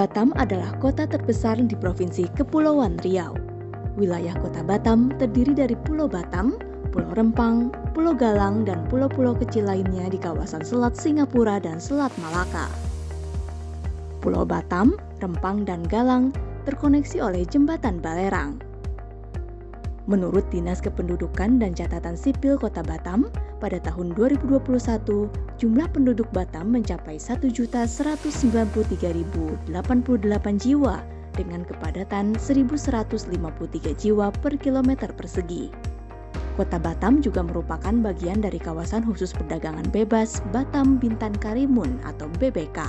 Batam adalah kota terbesar di Provinsi Kepulauan Riau. Wilayah kota Batam terdiri dari Pulau Batam, Pulau Rempang, Pulau Galang, dan pulau-pulau kecil lainnya di kawasan Selat Singapura dan Selat Malaka. Pulau Batam, Rempang, dan Galang terkoneksi oleh Jembatan Balerang. Menurut Dinas Kependudukan dan Catatan Sipil Kota Batam, pada tahun 2021, jumlah penduduk Batam mencapai 1.193.088 jiwa dengan kepadatan 1.153 jiwa per kilometer persegi. Kota Batam juga merupakan bagian dari kawasan khusus perdagangan bebas Batam Bintan Karimun atau BBK.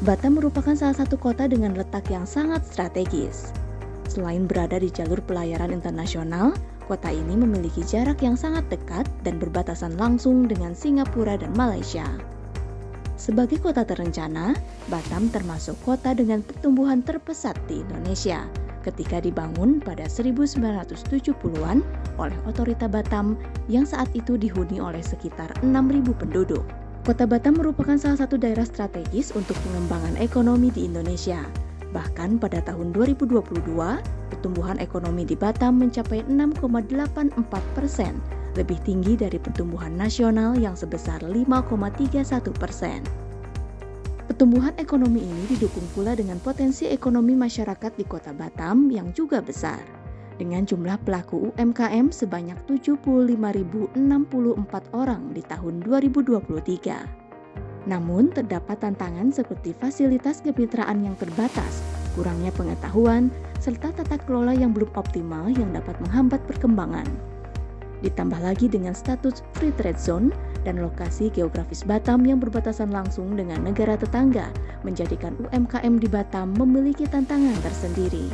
Batam merupakan salah satu kota dengan letak yang sangat strategis. Selain berada di jalur pelayaran internasional, kota ini memiliki jarak yang sangat dekat dan berbatasan langsung dengan Singapura dan Malaysia. Sebagai kota terencana, Batam termasuk kota dengan pertumbuhan terpesat di Indonesia ketika dibangun pada 1970-an oleh Otorita Batam yang saat itu dihuni oleh sekitar 6.000 penduduk. Kota Batam merupakan salah satu daerah strategis untuk pengembangan ekonomi di Indonesia. Bahkan pada tahun 2022, pertumbuhan ekonomi di Batam mencapai 6,84%, lebih tinggi dari pertumbuhan nasional yang sebesar 5,31%. Pertumbuhan ekonomi ini didukung pula dengan potensi ekonomi masyarakat di Kota Batam yang juga besar, dengan jumlah pelaku UMKM sebanyak 75.064 orang di tahun 2023. Namun, terdapat tantangan seperti fasilitas kemitraan yang terbatas, kurangnya pengetahuan, serta tata kelola yang belum optimal yang dapat menghambat perkembangan. Ditambah lagi dengan status Free Trade Zone dan lokasi geografis Batam yang berbatasan langsung dengan negara tetangga, menjadikan UMKM di Batam memiliki tantangan tersendiri.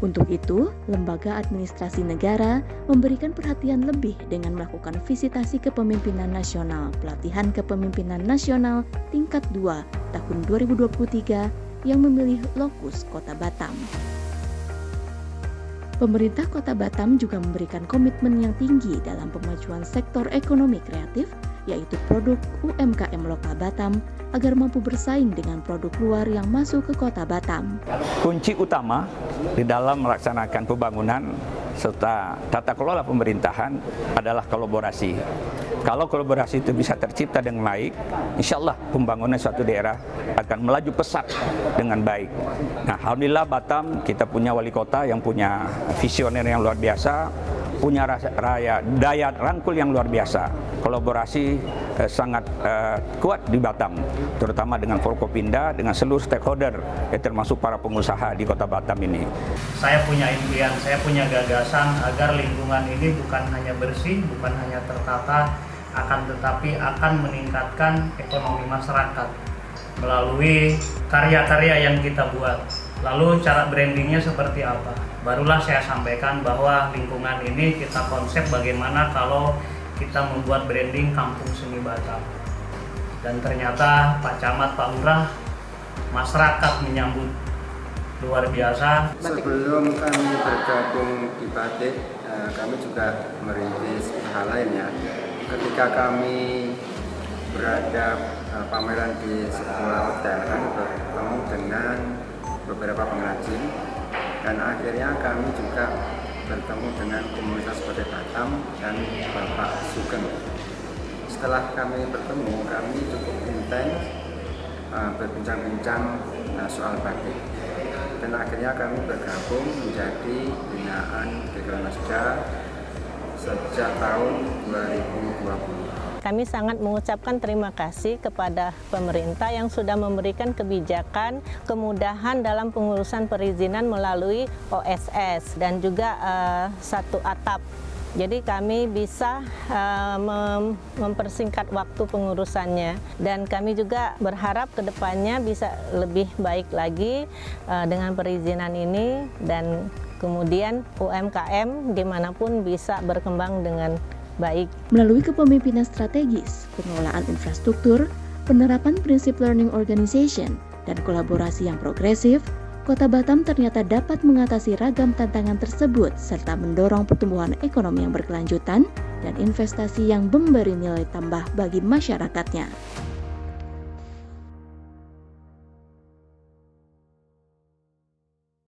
Untuk itu, Lembaga Administrasi Negara memberikan perhatian lebih dengan melakukan visitasi kepemimpinan nasional, pelatihan kepemimpinan nasional tingkat 2 tahun 2023 yang memilih lokus Kota Batam. Pemerintah Kota Batam juga memberikan komitmen yang tinggi dalam pemajuan sektor ekonomi kreatif, yaitu produk UMKM lokal Batam, agar mampu bersaing dengan produk luar yang masuk ke Kota Batam. Kunci utama di dalam melaksanakan pembangunan serta tata kelola pemerintahan adalah kolaborasi. Kalau kolaborasi itu bisa tercipta dengan baik, insya Allah pembangunan suatu daerah akan melaju pesat dengan baik. Nah, alhamdulillah Batam kita punya wali kota yang punya visioner yang luar biasa, punya daya rangkul yang luar biasa. Kolaborasi sangat kuat di Batam, terutama dengan Forkopimda, dengan seluruh stakeholder, termasuk para pengusaha di Kota Batam ini. Saya punya impian, saya punya gagasan agar lingkungan ini bukan hanya bersih, bukan hanya tertata, tetapi akan meningkatkan ekonomi masyarakat melalui karya-karya yang kita buat. Lalu cara brandingnya seperti apa? Barulah saya sampaikan bahwa lingkungan ini kita konsep bagaimana kalau kita membuat branding Kampung Seni Batam. Dan ternyata Pak Camat, Pak Lurah, masyarakat menyambut luar biasa. Sebelum kami bergabung di batik, kami juga merintis hal lainnya. Ketika kami berada pameran di sebuah hotel, kami bertemu dengan beberapa pengrajin, dan akhirnya kami juga bertemu dengan komunitas batik Batam dan Bapak Sugeng. Setelah kami bertemu, kami cukup intens berbincang-bincang soal batik, dan akhirnya kami bergabung menjadi binaan Dekranasda sejak tahun 2020. Kami sangat mengucapkan terima kasih kepada pemerintah yang sudah memberikan kebijakan, kemudahan dalam pengurusan perizinan melalui OSS dan juga satu atap. Jadi kami bisa mempersingkat waktu pengurusannya, dan kami juga berharap ke depannya bisa lebih baik lagi dengan perizinan ini, dan kemudian UMKM dimanapun bisa berkembang dengan baik. Melalui kepemimpinan strategis, pengelolaan infrastruktur, penerapan prinsip learning organization, dan kolaborasi yang progresif, Kota Batam ternyata dapat mengatasi ragam tantangan tersebut serta mendorong pertumbuhan ekonomi yang berkelanjutan dan investasi yang memberi nilai tambah bagi masyarakatnya.